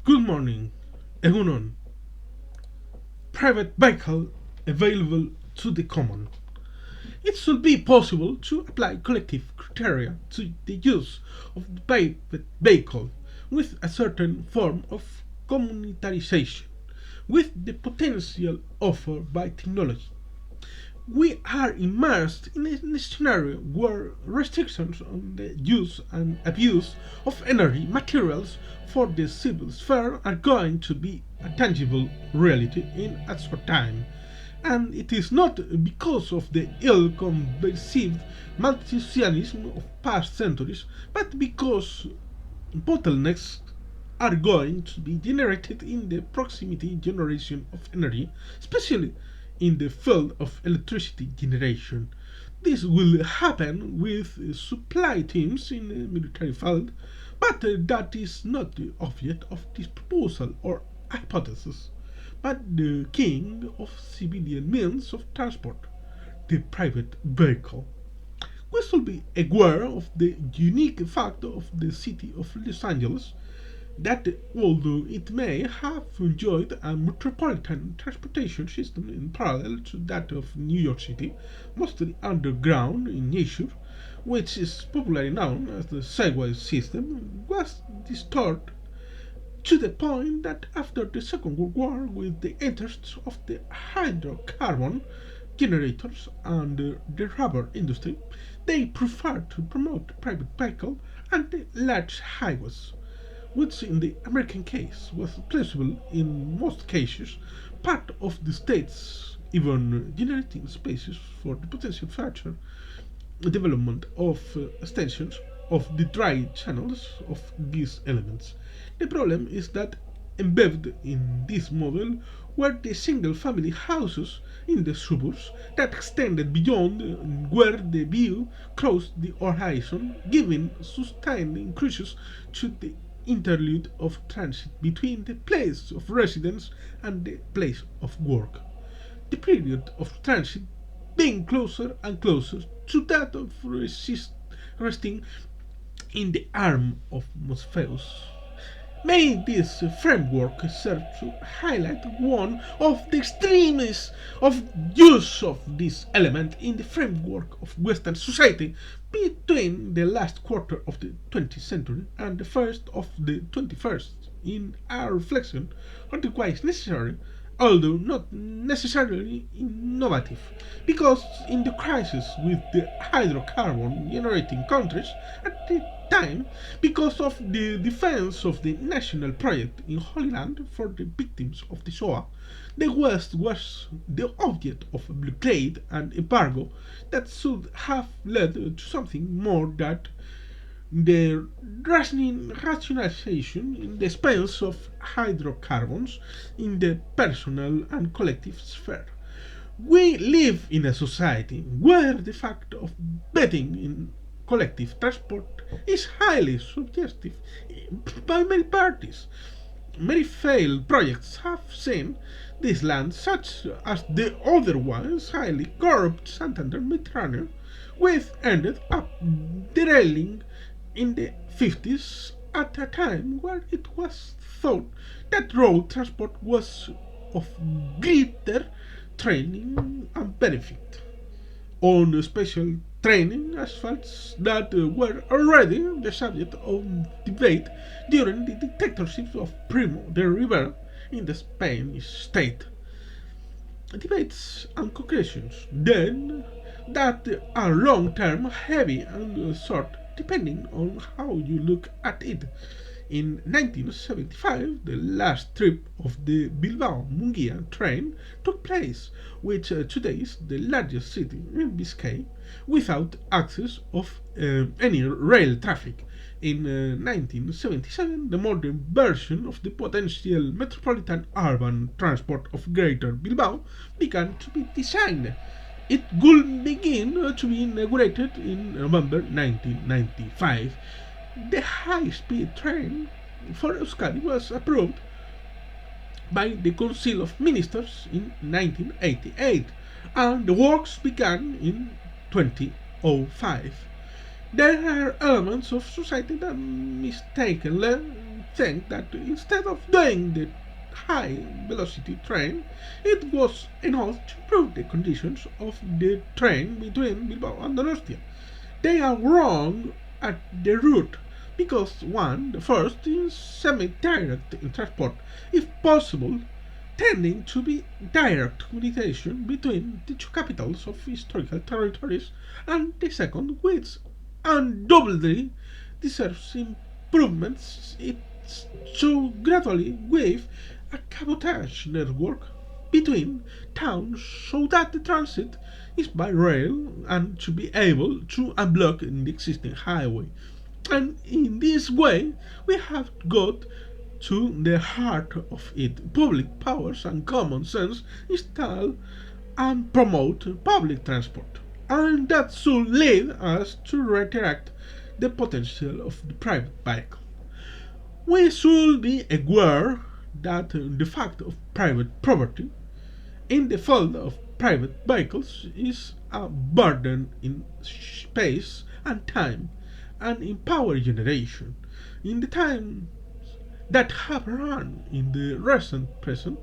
Good morning, Egunon. Private vehicle available to the common. It should be possible to apply collective criteria to the use of the private vehicle with a certain form of communitarization, with the potential offered by technology. We are immersed in a scenario where restrictions on the use and abuse of energy materials for the civil sphere are going to be a tangible reality in a short time. And it is not because of the ill-conceived Malthusianism of past centuries, but because bottlenecks are going to be generated in the proximity generation of energy, especially in the field of electricity generation. This will happen with supply teams in the military field, but that is not the object of this proposal or hypothesis, but the king of civilian means of transport, the private vehicle. We should be aware of the unique fact of the city of Los Angeles that although it may have enjoyed a metropolitan transportation system in parallel to that of New York City, mostly underground in nature, which is popularly known as the Segway system, was distorted to the point that after the Second World War, with the entrance of the hydrocarbon generators and the rubber industry, they preferred to promote private vehicle and the large highways, which in the American case was plausible in most cases, part of the states even generating spaces for the potential future development of extensions of the dry channels of these elements. The problem is that embedded in this model were the single family houses in the suburbs that extended beyond where the view crossed the horizon, giving sustained increases to the interlude of transit between the place of residence and the place of work. The period of transit being closer and closer to that of resting in the arm of Morpheus. May this framework serve to highlight one of the extremes of use of this element in the framework of Western society between the last quarter of the 20th century and the first of the 21st, in a reflection on the why is necessary, although not necessarily innovative, because in the crisis with the hydrocarbon generating countries at the time, because of the defense of the national project in Holy Land for the victims of the Shoah, the West was the object of a blockade and embargo that should have led to something more than the rationalization in the expense of hydrocarbons in the personal and collective sphere. We live in a society where the fact of betting in collective transport is highly suggestive by many parties. Many failed projects have seen this land, such as the otherwise highly corrupt Santander Mediterranean, with ended up derailing in the 50s at a time where it was thought that road transport was of greater training and benefit. On special training asphalts that were already the subject of debate during the dictatorships of Primo de Rivera in the Spanish state. Debates and conclusions, then, that are long term, heavy, and short, depending on how you look at it. In 1975, the last trip of the Bilbao Munguia train took place, which today is the largest city in Biscay, without access of any rail traffic. In 1977, the modern version of the potential metropolitan urban transport of Greater Bilbao began to be designed. It would begin to be inaugurated in November 1995. The high-speed train for Euskadi was approved by the Council of Ministers in 1988, and the works began in 2005. There are elements of society that mistakenly think that instead of doing the high velocity train, it was enough to improve the conditions of the train between Bilbao and Donostia. They are wrong at the route because one, the first is semi-direct in transport, if possible, tending to be direct communication between the two capitals of historical territories, and the second, which undoubtedly deserves improvements, it's to gradually weave a cabotage network between towns so that the transit is by rail and to be able to unblock the existing highway. And in this way, we have got to the heart of it. Public powers and common sense install and promote public transport. And that should lead us to redirect the potential of the private vehicle. We should be aware that the fact of private property in the field of private vehicles is a burden in space and time and in power generation. In the time that have run in the recent present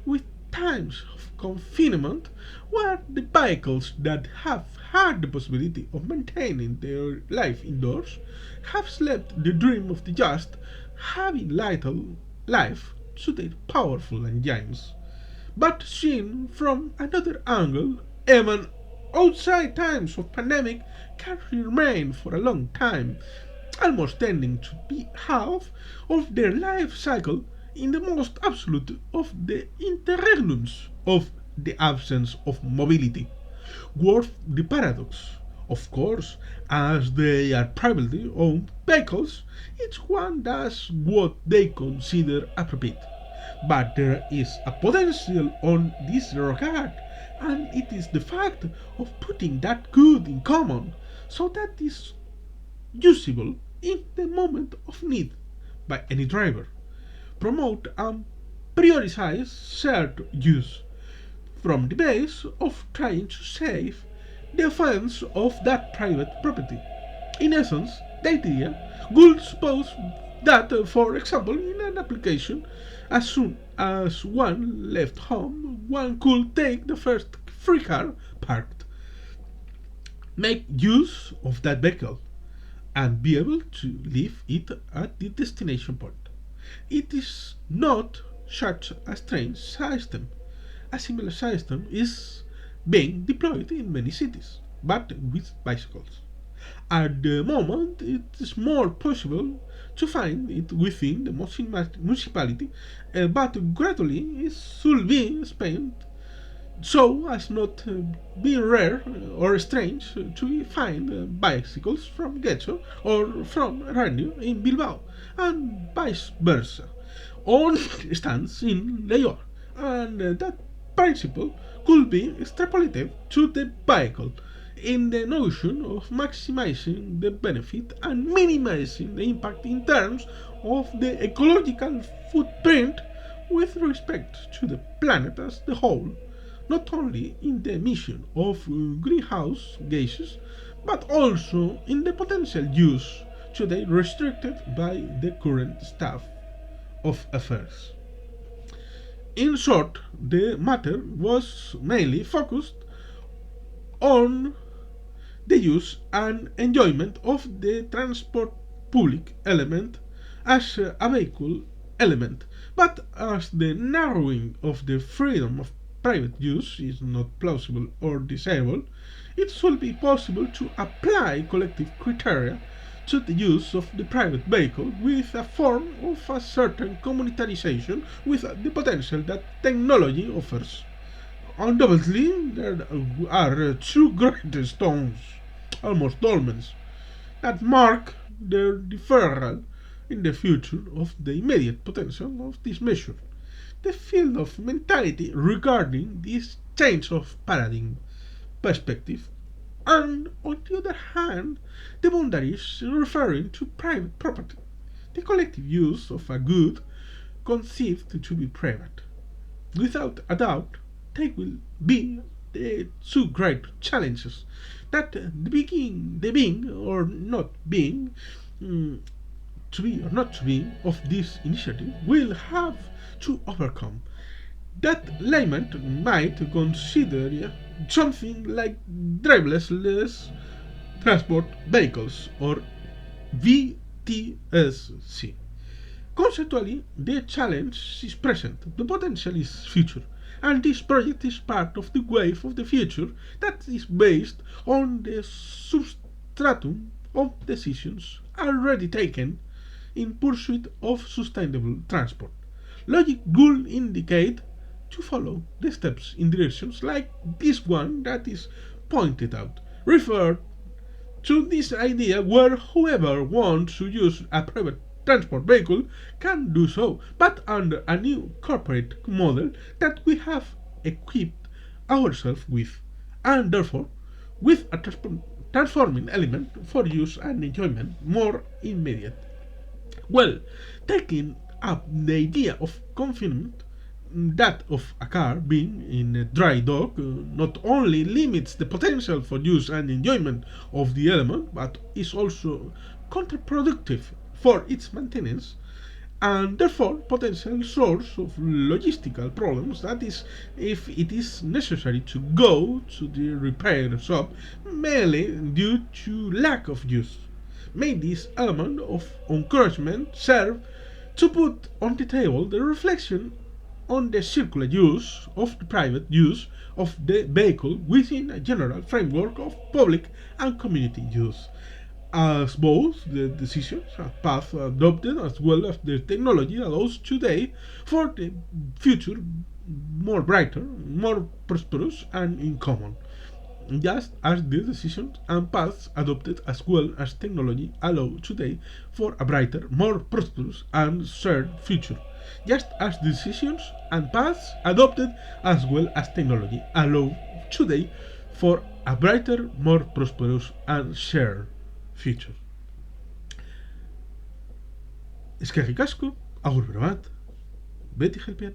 with times of confinement where the vehicles that have had the possibility of maintaining their life indoors have slept the dream of the just, having little life to their powerful engines. But seen from another angle, even outside times of pandemic can remain for a long time, almost tending to be half of their life cycle in the most absolute of the interregnums of the absence of mobility. Worth the paradox. Of course, as they are privately owned vehicles, each one does what they consider appropriate. But there is a potential on this regard, and it is the fact of putting that good in common so that is usable in the moment of need by any driver. Promote and prioritize shared use from the base of trying to save the offense of that private property. In essence, the idea would suppose that, for example, in an application, as soon as one left home, one could take the first free car parked, make use of that vehicle, and be able to leave it at the destination point. It is not such a strange system. A similar system is being deployed in many cities, but with bicycles. At the moment, it is more possible to find it within the municipality, but gradually it should be spent so as not be rare or strange to find bicycles from Getxo or from Ranio in Bilbao, and vice versa, on stands in León, and that principle could be extrapolated to the vehicle in the notion of maximizing the benefit and minimizing the impact in terms of the ecological footprint with respect to the planet as the whole, not only in the emission of greenhouse gases, but also in the potential use today restricted by the current state of affairs. In short, the matter was mainly focused on the use and enjoyment of the transport public element as a vehicle element, but as the narrowing of the freedom of private use is not plausible or desirable, it should be possible to apply collective criteria to the use of the private vehicle with a form of a certain communitarization with the potential that technology offers. Undoubtedly, there are two great stones, almost dolmens, that mark their deferral in the future of the immediate potential of this measure. The field of mentality regarding this change of paradigm perspective, and on the other hand, the boundaries referring to private property, the collective use of a good conceived to be private. Without a doubt, they will be the two great challenges that the being or not being to be or not to be of this initiative will have to overcome. That layman might consider something like driverless transport vehicles or VTSC. Conceptually, the challenge is present, the potential is future, and this project is part of the wave of the future that is based on the substratum of decisions already taken in pursuit of sustainable transport. Logic would indicate to follow the steps in directions like this one that is pointed out. Refer to this idea where whoever wants to use a private transport vehicle can do so, but under a new corporate model that we have equipped ourselves with, and therefore with a transforming element for use and enjoyment more immediate. Well, taking up the idea of confinement, that of a car being in a dry dock not only limits the potential for use and enjoyment of the element, but is also counterproductive for its maintenance and therefore potential source of logistical problems. That is, if it is necessary to go to the repair shop mainly due to lack of use. May this element of encouragement serve to put on the table the reflection on the circular use of the private use of the vehicle within a general framework of public and community use, as both the decisions and path adopted as well as the technology allows today for the future more brighter, more prosperous and in common, just as the decisions and paths adopted as well as technology allow today for a brighter, more prosperous and shared future, just as decisions and paths adopted as well as technology allow today for a brighter, more prosperous and shared future. Eskerrik asko, agur bero bat, beti jelpean.